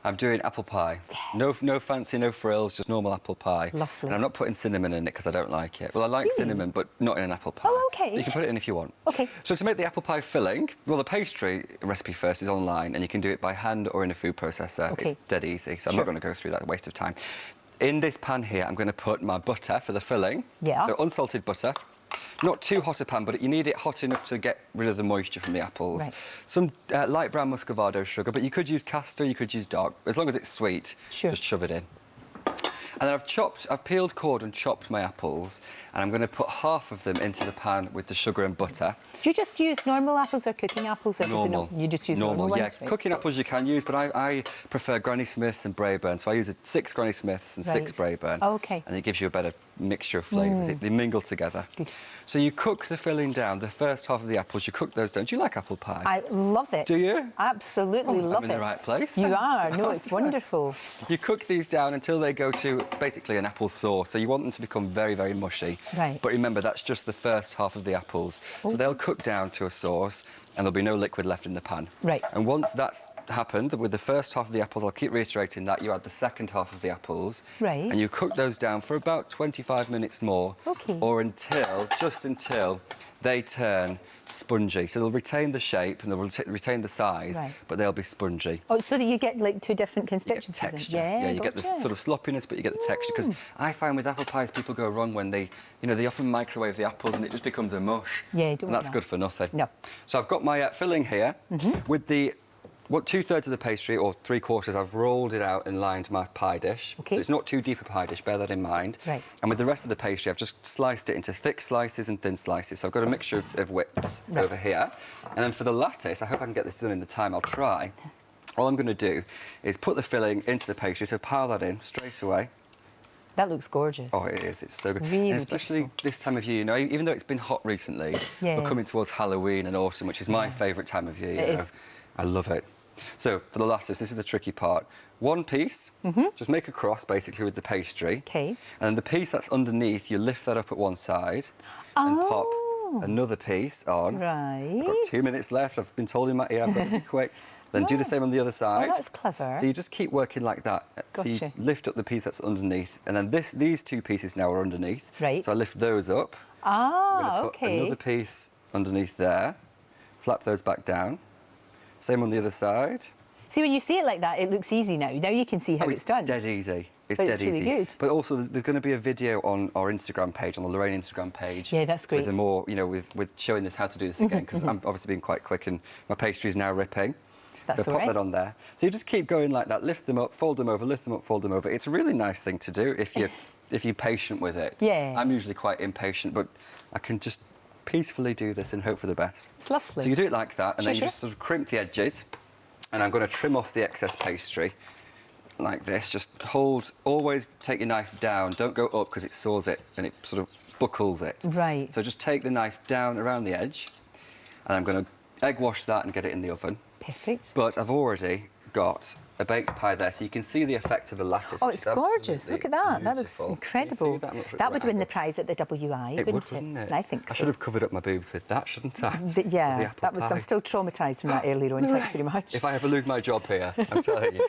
I'm doing apple pie. Yeah. No fancy, no frills, just normal apple pie. Lovely. And I'm not putting cinnamon in it because I don't like it. Well, I like cinnamon, but not in an apple pie. Oh, OK. You can put it in if you want. OK. So to make the apple pie filling, well, the pastry recipe first is online, and you can do it by hand or in a food processor. OK. It's dead easy, so I'm not going to go through that, waste of time. In this pan here, I'm going to put my butter for the filling. Yeah. So unsalted butter. Not too hot a pan, but you need it hot enough to get rid of the moisture from the apples. Right. Some light brown muscovado sugar, but you could use castor, you could use dark. As long as it's sweet, just shove it in. And then I've peeled, cored and chopped my apples, and I'm going to put half of them into the pan with the sugar and butter. Do you just use normal apples or cooking apples? Or Normal. You just use normal ones? Yeah, right? cooking apples you can use, but I prefer Granny Smiths and Braeburn, so I use 6 Granny Smiths and 6 Braeburn. Oh, OK. And it gives you a better mixture of flavours. They mingle together. Good. So you cook the filling down, the first half of the apples, you cook those down. Do you like apple pie? I love it. Do you? Absolutely love it. I'm in the right place. You are. No, it's wonderful. You cook these down until they go to basically an apple sauce. So you want them to become very, very mushy. Right. But remember, that's just the first half of the apples. So they'll cook down to a sauce and there'll be no liquid left in the pan. Right. And once that's happened, with the first half of the apples, I'll keep reiterating that, you add the second half of the apples. Right. And you cook those down for about 25 minutes more. OK. Or just until they turn spongy. So they'll retain the shape and they'll retain the size, but they'll be spongy. Oh, so that you get like 2 different constituencies. Texture. Yeah, you get the sort of sloppiness, but you get the texture. Because I find with apple pies, people go wrong when they often microwave the apples and it just becomes a mush. Yeah, and that's good for nothing. No. So I've got my filling here with the 2/3 of the pastry, or 3/4, I've rolled it out and lined my pie dish. OK. So it's not too deep a pie dish, bear that in mind. Right. And with the rest of the pastry, I've just sliced it into thick slices and thin slices. So I've got a mixture of widths over here. And then for the lattice, I hope I can get this done in the time I'll try. All I'm going to do is put the filling into the pastry, so pile that in straight away. That looks gorgeous. Oh, it is. It's so good. Really and especially this time of year, even though it's been hot recently, we're coming towards Halloween and autumn, which is my favourite time of year. It is. I love it. So, for the lattice, this is the tricky part. One piece, just make a cross, basically, with the pastry. OK. And then the piece that's underneath, you lift that up at one side and pop another piece on. Right. I've got 2 minutes left. I've been told in my ear I've got to be quick. Then do the same on the other side. Oh, that's clever. So you just keep working like that. Gotcha. So you lift up the piece that's underneath, and then these 2 pieces now are underneath. Right. So I lift those up. Ah, I'm going to put OK. another piece underneath there. Flap those back down. Same on the other side. See, when you see it like that, it looks easy now. Now you can see how it's done. Dead easy. It's But dead it's really easy. good. But also, there's going to be a video on our Instagram page, on the Lorraine Instagram page. Yeah, that's great. With a more, with showing us how to do this again, because I'm obviously being quite quick and my pastry's now ripping. That's so all pop right. that on there. So you just keep going like that. Lift them up, fold them over, lift them up, fold them over. It's a really nice thing to do if you're patient with it. Yeah. I'm usually quite impatient, but I can just peacefully do this and hope for the best. It's lovely. So you do it like that, and then you Sure. just sort of crimp the edges. And I'm going to trim off the excess pastry like this. Just always take your knife down. Don't go up because it saws it and it sort of buckles it. Right. So just take the knife down around the edge, and I'm going to egg wash that and get it in the oven. Perfect. But I've already got a baked pie there, so you can see the effect of the lattice. Oh, which it's is gorgeous. Look at that. That looks beautiful. incredible. Can you see That would win the prize at the WI, It wouldn't would, wouldn't it? I think so. I should have covered up my boobs with that, shouldn't I? Yeah, The apple that was. pie. I'm still traumatised from that earlier on. Thanks very much. If I ever lose my job here, I'm telling you.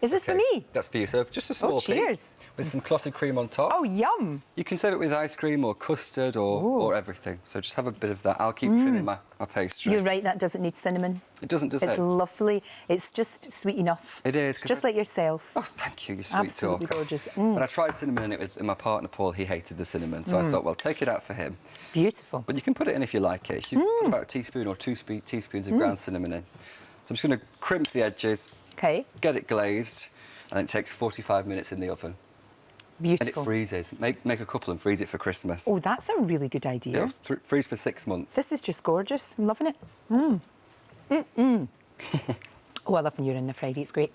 Is this for Okay, me? That's for you. So just a small cheers. piece with some clotted cream on top. Oh, yum! You can serve it with ice cream or custard or everything. So just have a bit of that. I'll keep trimming my pastry. You're right. That doesn't need cinnamon. It doesn't, does It's it? lovely. It's just sweet enough. It is. Just like yourself. Oh, thank you, you sweet Absolutely talker. gorgeous. And I tried cinnamon in it with my partner, Paul. He hated the cinnamon. So I thought, well, take it out for him. Beautiful. But you can put it in if you like it. You put about a teaspoon or 2 teaspoons of ground cinnamon in. So I'm just going to crimp the edges, Okay. get it glazed, and then it takes 45 minutes in the oven. Beautiful. And it freezes. Make a couple and freeze it for Christmas. Oh, that's a really good idea. Yeah, freeze for 6 months. This is just gorgeous. I'm loving it. Oh, I love when you're in the Friday. It's great.